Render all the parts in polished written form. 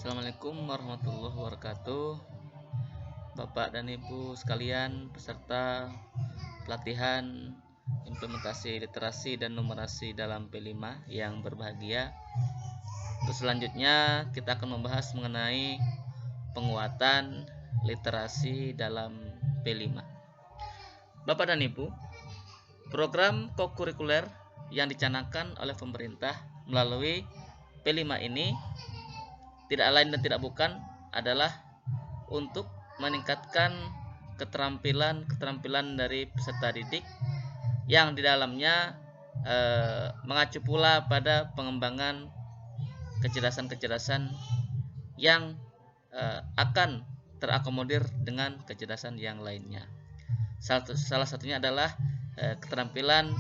Assalamualaikum warahmatullahi wabarakatuh. Bapak dan Ibu sekalian, peserta pelatihan implementasi literasi dan numerasi dalam P5 yang berbahagia. Untuk selanjutnya kita akan membahas mengenai penguatan literasi dalam P5. Bapak dan Ibu, program kokurikuler yang dicanangkan oleh pemerintah melalui P5 ini tidak lain dan tidak bukan adalah untuk meningkatkan keterampilan dari peserta didik yang di dalamnya mengacu pula pada pengembangan kecerdasan-kecerdasan yang akan terakomodir dengan kecerdasan yang lainnya. Salah satunya adalah keterampilan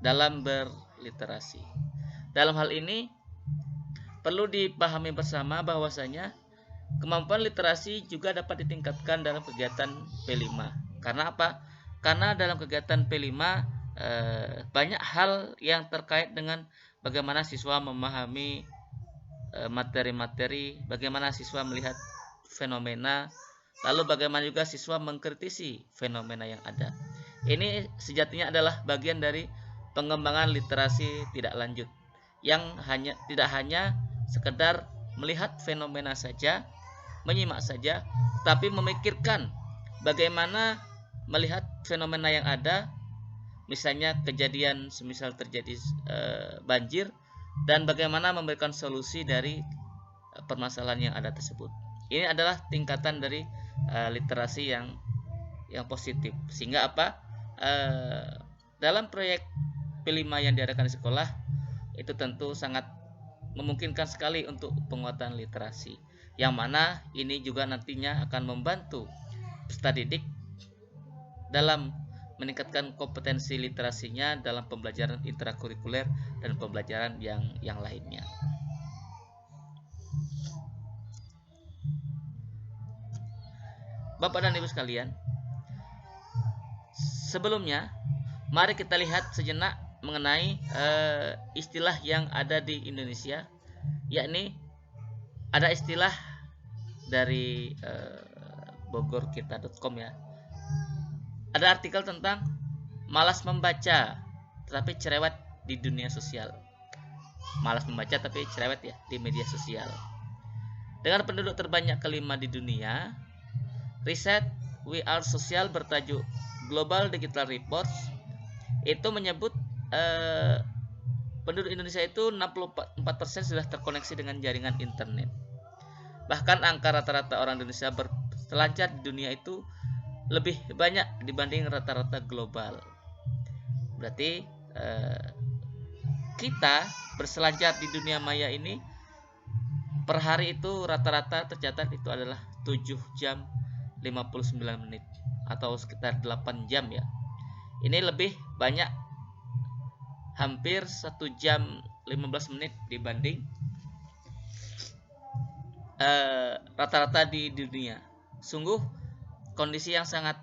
dalam berliterasi. Dalam hal ini perlu dipahami bersama bahwasanya kemampuan literasi juga dapat ditingkatkan dalam kegiatan P5. Karena apa? Karena dalam kegiatan P5 banyak hal yang terkait dengan bagaimana siswa memahami materi-materi, bagaimana siswa melihat fenomena, lalu bagaimana juga siswa mengkritisi fenomena yang ada. Ini sejatinya adalah bagian dari pengembangan literasi tidak lanjut yang tidak hanya sekedar melihat fenomena saja, menyimak saja, tapi memikirkan bagaimana melihat fenomena yang ada, misalnya kejadian semisal terjadi banjir, dan bagaimana memberikan solusi dari permasalahan yang ada tersebut. Ini adalah tingkatan dari literasi yang positif. Sehingga apa? Dalam proyek P5 yang diadakan di sekolah itu tentu sangat memungkinkan sekali untuk penguatan literasi, yang mana ini juga nantinya akan membantu peserta didik dalam meningkatkan kompetensi literasinya dalam pembelajaran intrakurikuler dan pembelajaran yang lainnya. Bapak dan Ibu sekalian, sebelumnya mari kita lihat sejenak mengenai istilah yang ada di Indonesia, yakni ada istilah dari bogorkita.com ya. Ada artikel tentang malas membaca tetapi cerewet di dunia sosial. Malas membaca tapi cerewet ya di media sosial. Dengan penduduk terbanyak kelima di dunia, riset We Are Social bertajuk Global Digital Reports itu menyebut penduduk Indonesia itu 64% sudah terkoneksi dengan jaringan internet. Bahkan angka rata-rata orang Indonesia berselancar di dunia itu lebih banyak dibanding rata-rata global. Berarti kita berselancar di dunia maya ini per hari itu rata-rata tercatat itu adalah 7 jam 59 menit atau sekitar 8 jam ya. Ini lebih banyak, hampir 1 jam 15 menit dibanding rata-rata di dunia. Sungguh kondisi yang sangat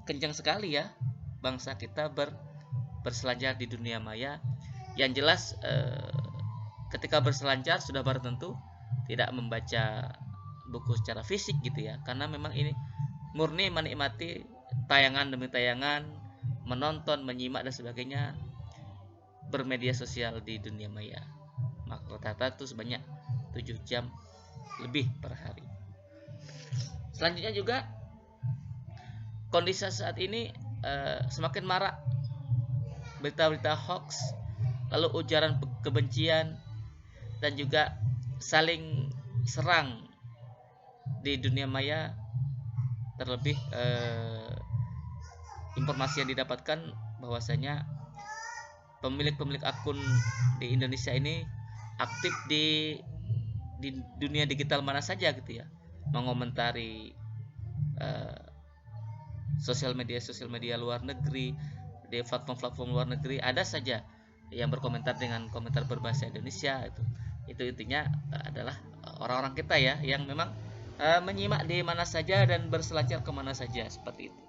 kencang sekali ya bangsa kita berselancar di dunia maya. Yang jelas ketika berselancar sudah baru tentu tidak membaca buku secara fisik gitu ya, karena memang ini murni menikmati tayangan demi tayangan, menonton, menyimak dan sebagainya, bermedia sosial di dunia maya. Maka rata-rata itu sebanyak 7 jam lebih per hari. Selanjutnya juga kondisi saat ini semakin marak berita-berita hoax, lalu ujaran kebencian dan juga saling serang di dunia maya. Terlebih informasi yang didapatkan bahwasanya pemilik akun di Indonesia ini aktif di dunia digital mana saja gitu ya, mengomentari sosial media luar negeri, di platform luar negeri ada saja yang berkomentar dengan komentar berbahasa Indonesia. Itu intinya adalah orang-orang kita ya yang memang menyimak di mana saja dan berselancar kemana saja seperti itu.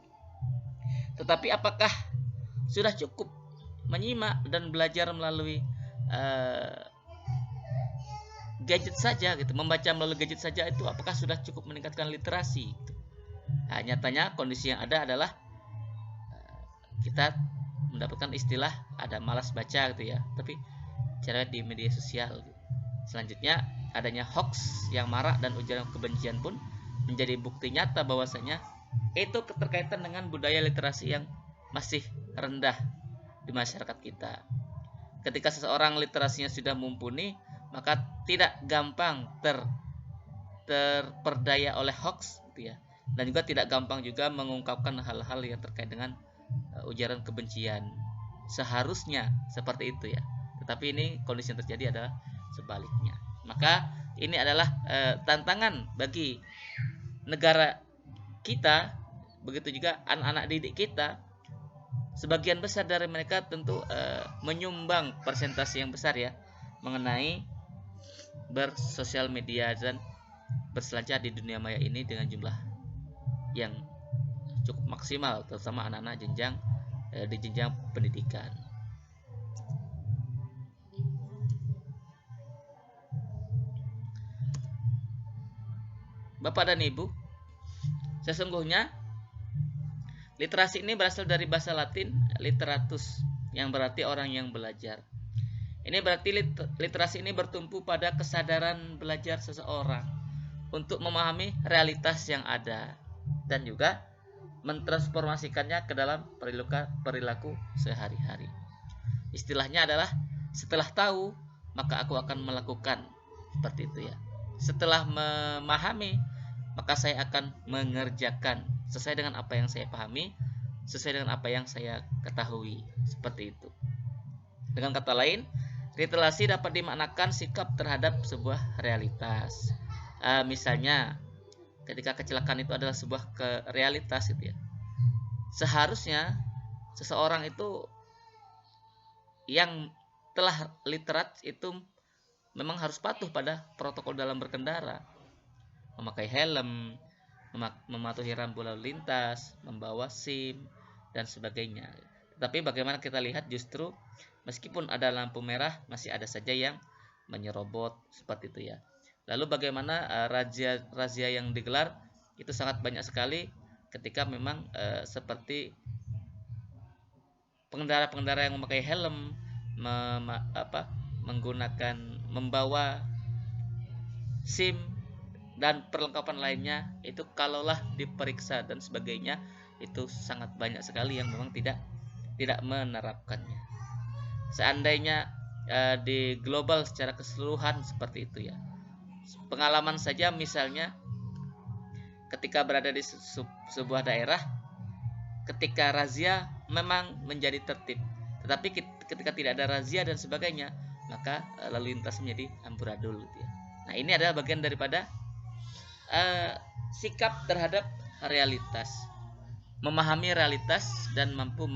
Tetapi apakah sudah cukup menyimak dan belajar melalui eh, gadget saja gitu, membaca melalui gadget saja itu apakah sudah cukup meningkatkan literasi gitu. Nah, nyatanya kondisi yang ada adalah kita mendapatkan istilah ada malas baca gitu ya, tapi cara di media sosial gitu. Selanjutnya adanya hoax yang marak dan ujaran kebencian pun menjadi bukti nyata bahwasanya itu keterkaitan dengan budaya literasi yang masih rendah di masyarakat kita. Ketika seseorang literasinya sudah mumpuni, maka tidak gampang terperdaya oleh hoax gitu ya. Dan juga tidak gampang juga mengungkapkan hal-hal yang terkait dengan ujaran kebencian. Seharusnya seperti itu ya. Tetapi ini kondisi yang terjadi adalah sebaliknya. Maka ini adalah tantangan bagi negara kita, begitu juga anak-anak didik kita. Sebagian besar dari mereka tentu menyumbang persentase yang besar ya mengenai bersosial media dan berselancar di dunia maya ini dengan jumlah yang cukup maksimal, terutama anak-anak di jenjang pendidikan. Bapak dan Ibu, sesungguhnya literasi ini berasal dari bahasa Latin literatus, yang berarti orang yang belajar. Ini berarti literasi ini bertumpu pada kesadaran belajar seseorang untuk memahami realitas yang ada dan juga mentransformasikannya ke dalam perilaku sehari-hari. Istilahnya adalah setelah tahu maka aku akan melakukan, seperti itu ya. Setelah memahami maka saya akan mengerjakan sesuai dengan apa yang saya pahami, sesuai dengan apa yang saya ketahui, seperti itu. Dengan kata lain, literasi dapat dimaknakan sikap terhadap sebuah realitas. Misalnya, ketika kecelakaan itu adalah sebuah realitas gitu ya. Seharusnya seseorang itu yang telah literat itu memang harus patuh pada protokol dalam berkendara, memakai helm, mematuhi rambu lalu lintas, membawa SIM dan sebagainya. Tetapi bagaimana kita lihat justru meskipun ada lampu merah masih ada saja yang menyerobot, seperti itu ya. Lalu bagaimana razia yang digelar itu sangat banyak sekali ketika memang seperti pengendara-pengendara yang memakai helm, membawa SIM dan perlengkapan lainnya, itu kalaulah diperiksa dan sebagainya itu sangat banyak sekali yang memang tidak menerapkannya. Seandainya di global secara keseluruhan seperti itu ya. Pengalaman saja misalnya ketika berada di sebuah daerah, ketika razia memang menjadi tertib, tetapi ketika tidak ada razia dan sebagainya, maka lalu lintas menjadi amburadul gitu ya. Nah, ini adalah bagian daripada sikap terhadap realitas, memahami realitas dan mampu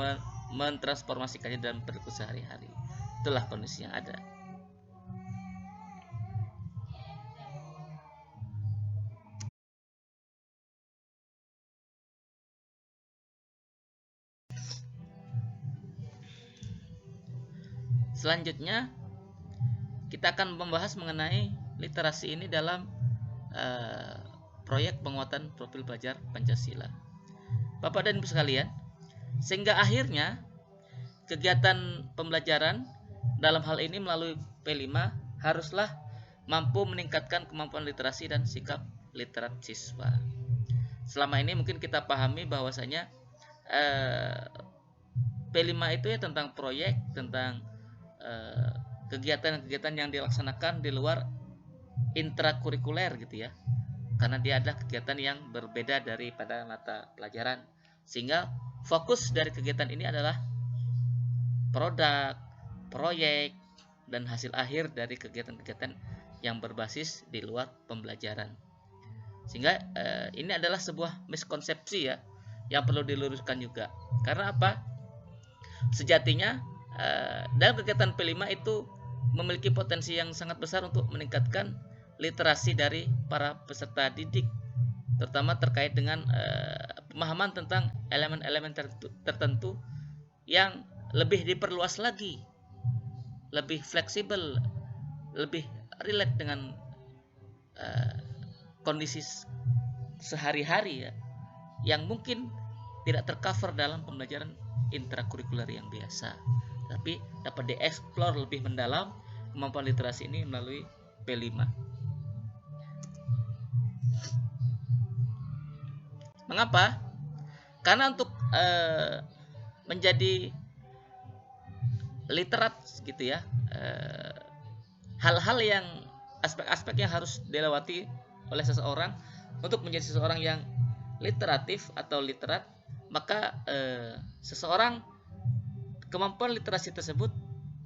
mentransformasikannya dalam perilaku sehari-hari. Itulah kondisi yang ada. Selanjutnya kita akan membahas mengenai literasi ini dalam proyek penguatan profil pelajar Pancasila. Bapak dan Ibu sekalian, sehingga akhirnya kegiatan pembelajaran dalam hal ini melalui P5 haruslah mampu meningkatkan kemampuan literasi dan sikap literat siswa. Selama ini mungkin kita pahami bahwasanya P5 itu ya tentang proyek, tentang kegiatan-kegiatan yang dilaksanakan di luar intrakurikuler gitu ya, karena dia ada kegiatan yang berbeda daripada mata pelajaran, sehingga fokus dari kegiatan ini adalah produk, proyek, dan hasil akhir dari kegiatan-kegiatan yang berbasis di luar pembelajaran. Sehingga ini adalah sebuah miskonsepsi ya yang perlu diluruskan juga. Karena apa? Sejatinya dalam kegiatan P5 itu memiliki potensi yang sangat besar untuk meningkatkan literasi dari para peserta didik, terutama terkait dengan pemahaman tentang elemen-elemen tertentu yang lebih diperluas lagi lebih fleksibel, lebih relate dengan kondisi sehari-hari ya, yang mungkin tidak tercover dalam pembelajaran intrakurikuler yang biasa, tapi dapat dieksplor lebih mendalam kemampuan literasi ini melalui P5. Mengapa? Karena untuk menjadi literat gitu ya, hal-hal yang aspek-aspek yang harus dilewati oleh seseorang untuk menjadi seseorang yang literatif atau literat, maka seseorang, kemampuan literasi tersebut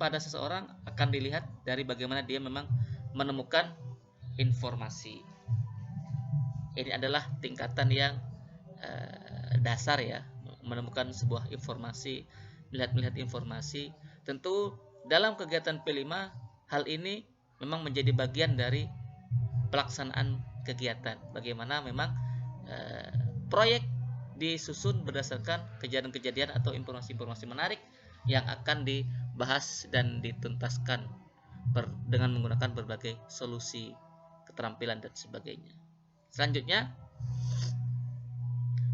pada seseorang akan dilihat dari bagaimana dia memang menemukan informasi. Ini adalah tingkatan yang dasar ya, menemukan sebuah informasi, melihat informasi. Tentu dalam kegiatan P5 hal ini memang menjadi bagian dari pelaksanaan kegiatan. Bagaimana memang proyek disusun berdasarkan kejadian-kejadian atau informasi-informasi menarik yang akan dibahas dan dituntaskan dengan menggunakan berbagai solusi, keterampilan dan sebagainya. Selanjutnya,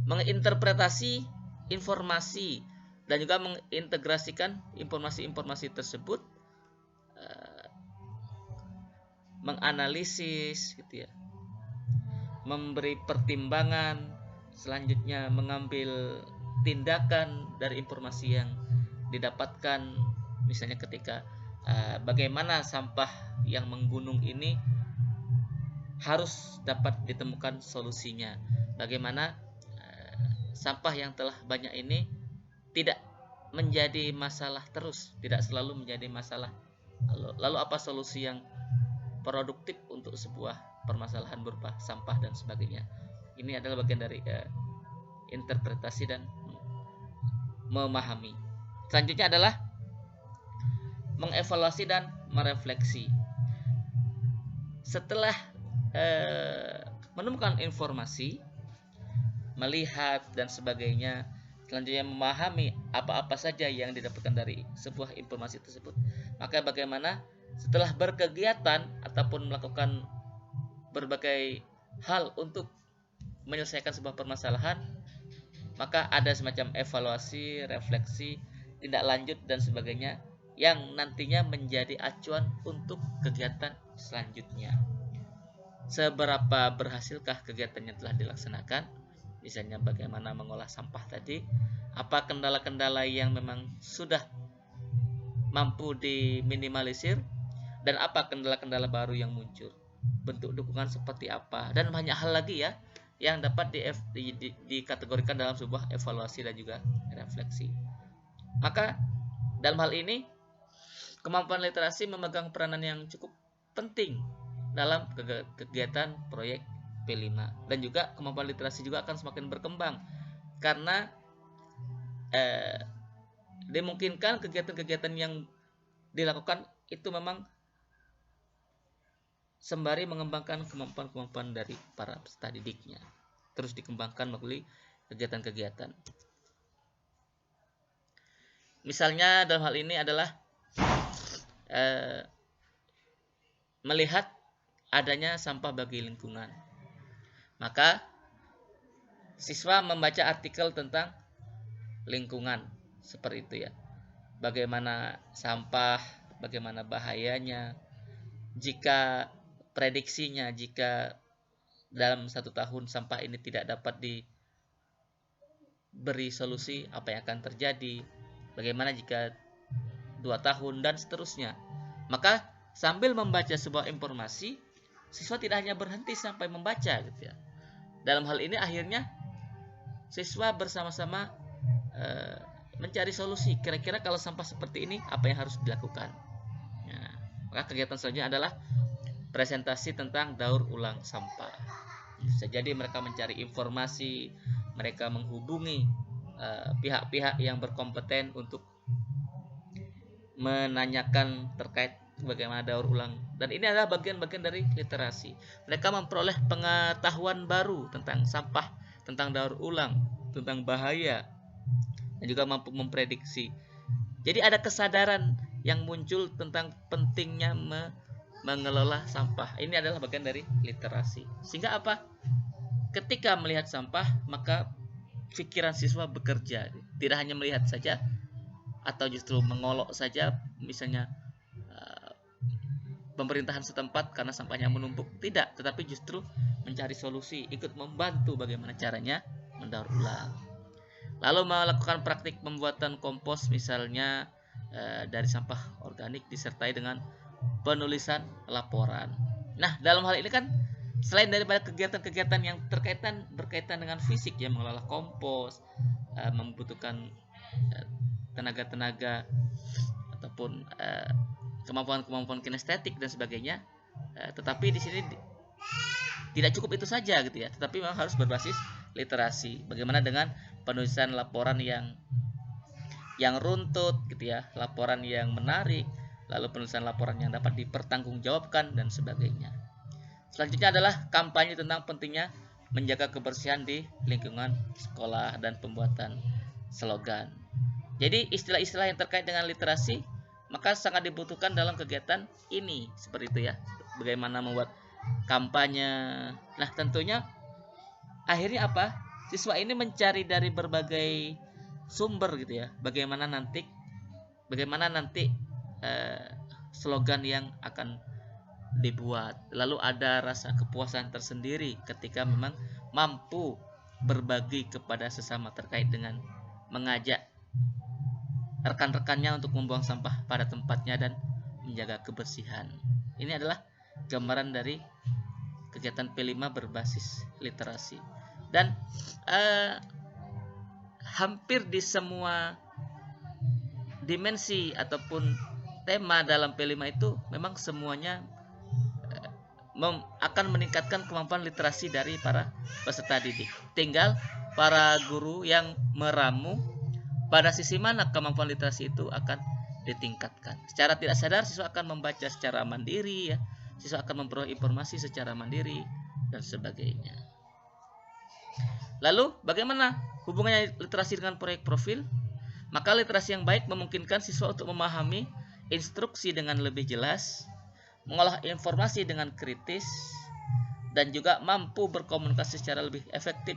menginterpretasi informasi dan juga mengintegrasikan informasi-informasi tersebut, menganalisis gitu ya, memberi pertimbangan, selanjutnya mengambil tindakan dari informasi yang didapatkan. Misalnya ketika bagaimana sampah yang menggunung ini harus dapat ditemukan solusinya, bagaimana sampah yang telah banyak ini tidak menjadi masalah terus, tidak selalu menjadi masalah. Lalu apa solusi yang produktif untuk sebuah permasalahan berupa sampah dan sebagainya. Ini adalah bagian dari interpretasi dan memahami. Selanjutnya adalah mengevaluasi dan merefleksi. Setelah menemukan informasi, melihat dan sebagainya, selanjutnya memahami apa-apa saja yang didapatkan dari sebuah informasi tersebut, maka bagaimana setelah berkegiatan ataupun melakukan berbagai hal untuk menyelesaikan sebuah permasalahan, maka ada semacam evaluasi, refleksi, tindak lanjut dan sebagainya yang nantinya menjadi acuan untuk kegiatan selanjutnya. Seberapa berhasilkah kegiatan yang telah dilaksanakan? Misalnya bagaimana mengolah sampah tadi, apa kendala-kendala yang memang sudah mampu diminimalisir, dan apa kendala-kendala baru yang muncul, bentuk dukungan seperti apa, dan banyak hal lagi ya yang dapat dikategorikan dalam sebuah evaluasi dan juga refleksi. Maka dalam hal ini kemampuan literasi memegang peranan yang cukup penting dalam kegiatan proyek P5, dan juga kemampuan literasi juga akan semakin berkembang karena dimungkinkan kegiatan-kegiatan yang dilakukan itu memang sembari mengembangkan kemampuan-kemampuan dari para peserta didiknya, terus dikembangkan melalui kegiatan-kegiatan. Misalnya dalam hal ini adalah melihat adanya sampah bagi lingkungan, maka siswa membaca artikel tentang lingkungan seperti itu ya, bagaimana sampah, bagaimana bahayanya, jika prediksinya, jika dalam 1 tahun sampah ini tidak dapat diberi solusi, apa yang akan terjadi, bagaimana jika 2 tahun dan seterusnya. Maka sambil membaca sebuah informasi, siswa tidak hanya berhenti sampai membaca gitu ya. Dalam hal ini akhirnya siswa bersama-sama mencari solusi, kira-kira kalau sampah seperti ini apa yang harus dilakukan. Nah, maka kegiatan selanjutnya adalah presentasi tentang daur ulang sampah. Bisa jadi mereka mencari informasi, mereka menghubungi pihak-pihak yang berkompeten untuk menanyakan terkait bagaimana daur ulang, dan ini adalah bagian-bagian dari literasi. Mereka memperoleh pengetahuan baru tentang sampah, tentang daur ulang, tentang bahaya, dan juga mampu memprediksi. Jadi ada kesadaran yang muncul tentang pentingnya mengelola sampah. Ini adalah bagian dari literasi. Sehingga apa? Ketika melihat sampah, maka pikiran siswa bekerja. Tidak hanya melihat saja atau justru mengolok saja, misalnya pemerintahan setempat karena sampahnya menumpuk. Tidak, tetapi justru mencari solusi, ikut membantu bagaimana caranya mendaur ulang. Lalu melakukan praktik pembuatan kompos misalnya dari sampah organik disertai dengan penulisan laporan. Nah, dalam hal ini kan selain daripada kegiatan-kegiatan yang berkaitan dengan fisik ya, mengelola kompos, membutuhkan tenaga-tenaga ataupun kemampuan kinestetik dan sebagainya, tetapi di sini tidak cukup itu saja gitu ya, tetapi memang harus berbasis literasi. Bagaimana dengan penulisan laporan yang runtut gitu ya, laporan yang menarik, lalu penulisan laporan yang dapat dipertanggungjawabkan dan sebagainya. Selanjutnya adalah kampanye tentang pentingnya menjaga kebersihan di lingkungan sekolah dan pembuatan slogan. Jadi istilah-istilah yang terkait dengan literasi maka sangat dibutuhkan dalam kegiatan ini, seperti itu ya. Bagaimana membuat kampanye. Nah, tentunya akhirnya apa? Siswa ini mencari dari berbagai sumber gitu ya. Bagaimana nanti slogan yang akan dibuat. Lalu ada rasa kepuasan tersendiri ketika memang mampu berbagi kepada sesama terkait dengan mengajak rekan-rekannya untuk membuang sampah pada tempatnya dan menjaga kebersihan. Ini adalah gambaran dari kegiatan P5 berbasis literasi. Dan hampir di semua dimensi ataupun tema dalam P5 itu memang semuanya akan meningkatkan kemampuan literasi dari para peserta didik. Tinggal para guru yang meramu pada sisi mana kemampuan literasi itu akan ditingkatkan. Secara tidak sadar siswa akan membaca secara mandiri ya, siswa akan memperoleh informasi secara mandiri dan sebagainya. Lalu bagaimana hubungannya literasi dengan proyek profil? Maka literasi yang baik memungkinkan siswa untuk memahami instruksi dengan lebih jelas, mengolah informasi dengan kritis, dan juga mampu berkomunikasi secara lebih efektif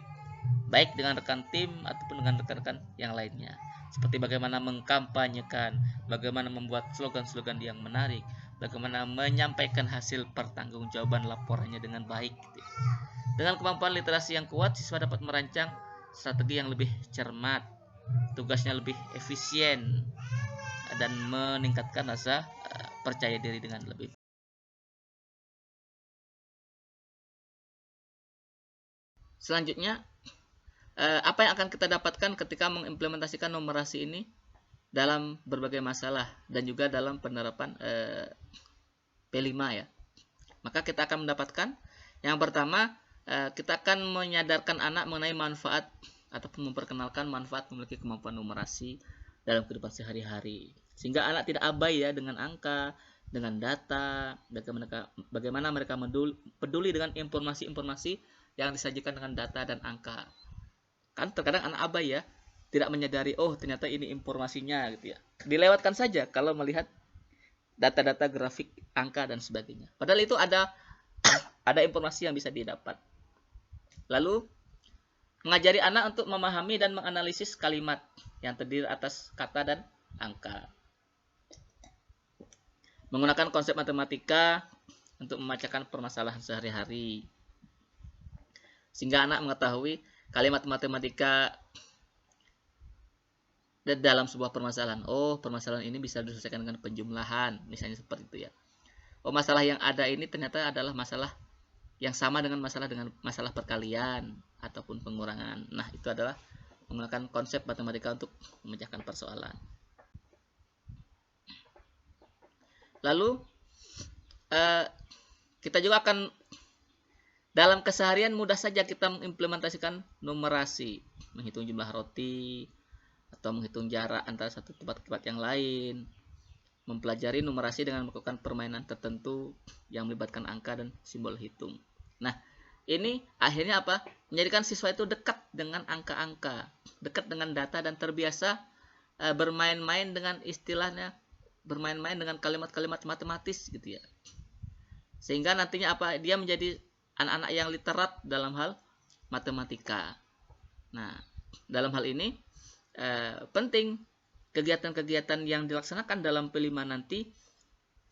baik dengan rekan tim ataupun dengan rekan-rekan yang lainnya. Seperti bagaimana mengkampanyekan, bagaimana membuat slogan-slogan yang menarik, bagaimana menyampaikan hasil pertanggungjawaban laporannya dengan baik. Dengan kemampuan literasi yang kuat, siswa dapat merancang strategi yang lebih cermat, tugasnya lebih efisien, dan meningkatkan rasa percaya diri dengan lebih. Selanjutnya, apa yang akan kita dapatkan ketika mengimplementasikan numerasi ini dalam berbagai masalah dan juga dalam penerapan P5 ya. Maka kita akan mendapatkan yang pertama, kita akan menyadarkan anak mengenai manfaat ataupun memperkenalkan manfaat memiliki kemampuan numerasi dalam kehidupan sehari-hari. Sehingga anak tidak abai ya dengan angka, dengan data, bagaimana mereka peduli dengan informasi-informasi yang disajikan dengan data dan angka. Kan terkadang anak abai ya, tidak menyadari oh ternyata ini informasinya gitu ya. Dilewatkan saja kalau melihat data-data grafik, angka dan sebagainya. Padahal itu ada informasi yang bisa didapat. Lalu mengajari anak untuk memahami dan menganalisis kalimat yang terdiri atas kata dan angka. Menggunakan konsep matematika untuk memecahkan permasalahan sehari-hari. Sehingga anak mengetahui kalimat matematika dalam sebuah permasalahan. Oh, permasalahan ini bisa diselesaikan dengan penjumlahan, misalnya seperti itu ya. Oh, masalah yang ada ini ternyata adalah masalah yang sama dengan masalah perkalian ataupun pengurangan. Nah, itu adalah menggunakan konsep matematika untuk memecahkan persoalan. Lalu kita juga akan dalam keseharian mudah saja kita mengimplementasikan numerasi, menghitung jumlah roti atau menghitung jarak antara satu tempat ke tempat yang lain, mempelajari numerasi dengan melakukan permainan tertentu yang melibatkan angka dan simbol hitung. Nah, ini akhirnya apa? Menjadikan siswa itu dekat dengan angka-angka, dekat dengan data dan terbiasa bermain-main dengan istilahnya bermain-main dengan kalimat-kalimat matematis gitu ya. Sehingga nantinya apa? Dia menjadi anak-anak yang literat dalam hal matematika. Nah, dalam hal ini penting kegiatan-kegiatan yang dilaksanakan dalam P5 nanti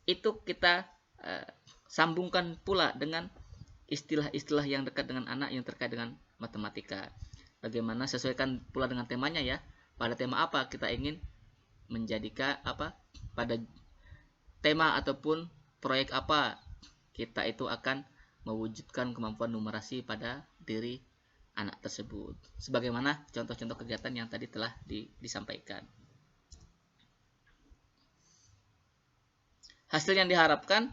itu kita sambungkan pula dengan istilah-istilah yang dekat dengan anak yang terkait dengan matematika. Bagaimana sesuaikan pula dengan temanya ya. Pada tema apa kita ingin menjadikan apa? Pada tema ataupun proyek apa kita itu akan mewujudkan kemampuan numerasi pada diri anak tersebut. Sebagaimana contoh-contoh kegiatan yang tadi telah disampaikan. Hasil yang diharapkan,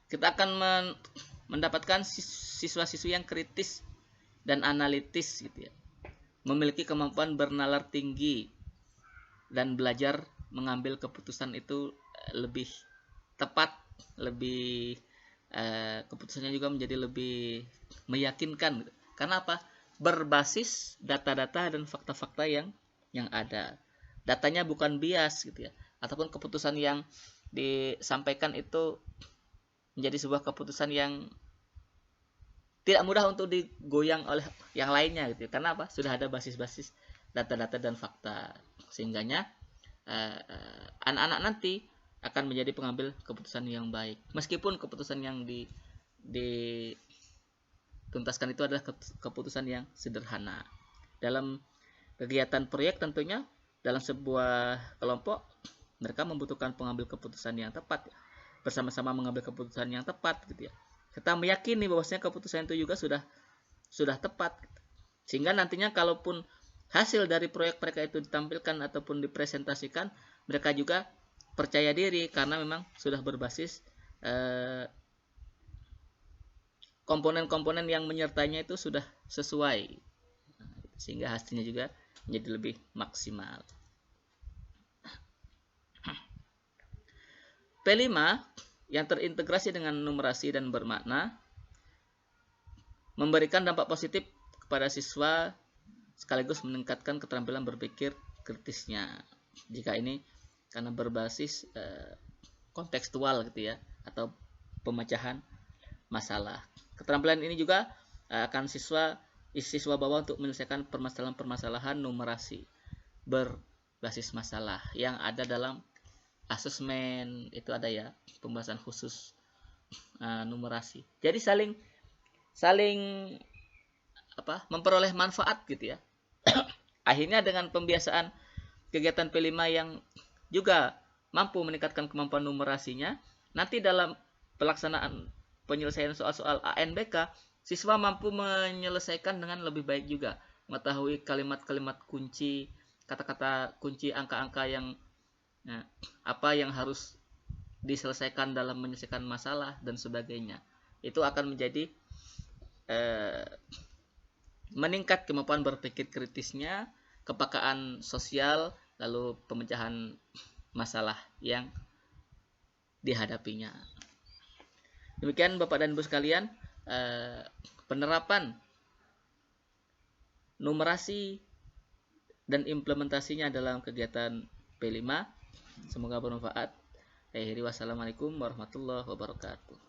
kita akan mendapatkan siswa-siswi yang kritis dan analitis gitu ya. Memiliki kemampuan bernalar tinggi dan belajar mengambil keputusan itu lebih tepat, lebih keputusannya juga menjadi lebih meyakinkan gitu. Karena apa? Berbasis data-data dan fakta-fakta yang ada. Datanya bukan bias gitu ya. Ataupun keputusan yang disampaikan itu menjadi sebuah keputusan yang tidak mudah untuk digoyang oleh yang lainnya gitu. Karena apa? Sudah ada basis-basis data-data dan fakta. Sehingganya anak-anak nanti akan menjadi pengambil keputusan yang baik. Meskipun keputusan yang dituntaskan itu adalah keputusan yang sederhana. Dalam kegiatan proyek tentunya dalam sebuah kelompok mereka membutuhkan pengambil keputusan yang tepat, bersama-sama mengambil keputusan yang tepat gitu ya. Kita meyakini bahwasanya keputusan itu juga sudah tepat, sehingga nantinya kalaupun hasil dari proyek mereka itu ditampilkan ataupun dipresentasikan, mereka juga percaya diri karena memang sudah berbasis komponen-komponen yang menyertainya itu sudah sesuai, sehingga hasilnya juga menjadi lebih maksimal. P5 yang terintegrasi dengan numerasi dan bermakna memberikan dampak positif kepada siswa sekaligus meningkatkan keterampilan berpikir kritisnya. Jika ini karena berbasis kontekstual gitu ya, atau pemecahan masalah. Keterampilan ini juga akan siswa bawa untuk menyelesaikan permasalahan-permasalahan numerasi berbasis masalah yang ada dalam asesmen. Itu ada ya pembahasan khusus numerasi. Jadi saling memperoleh manfaat gitu ya. Akhirnya dengan pembiasaan kegiatan P5 yang juga mampu meningkatkan kemampuan numerasinya, nanti dalam pelaksanaan penyelesaian soal-soal ANBK, siswa mampu menyelesaikan dengan lebih baik juga, mengetahui kalimat-kalimat kunci, kata-kata kunci, angka-angka yang apa yang harus diselesaikan dalam menyelesaikan masalah dan sebagainya. Itu akan menjadi meningkat kemampuan berpikir kritisnya, kepekaan sosial, lalu pemecahan masalah yang dihadapinya. Demikian Bapak dan Ibu sekalian, penerapan numerasi dan implementasinya dalam kegiatan P5. Semoga bermanfaat. Wassalamualaikum warahmatullahi wabarakatuh.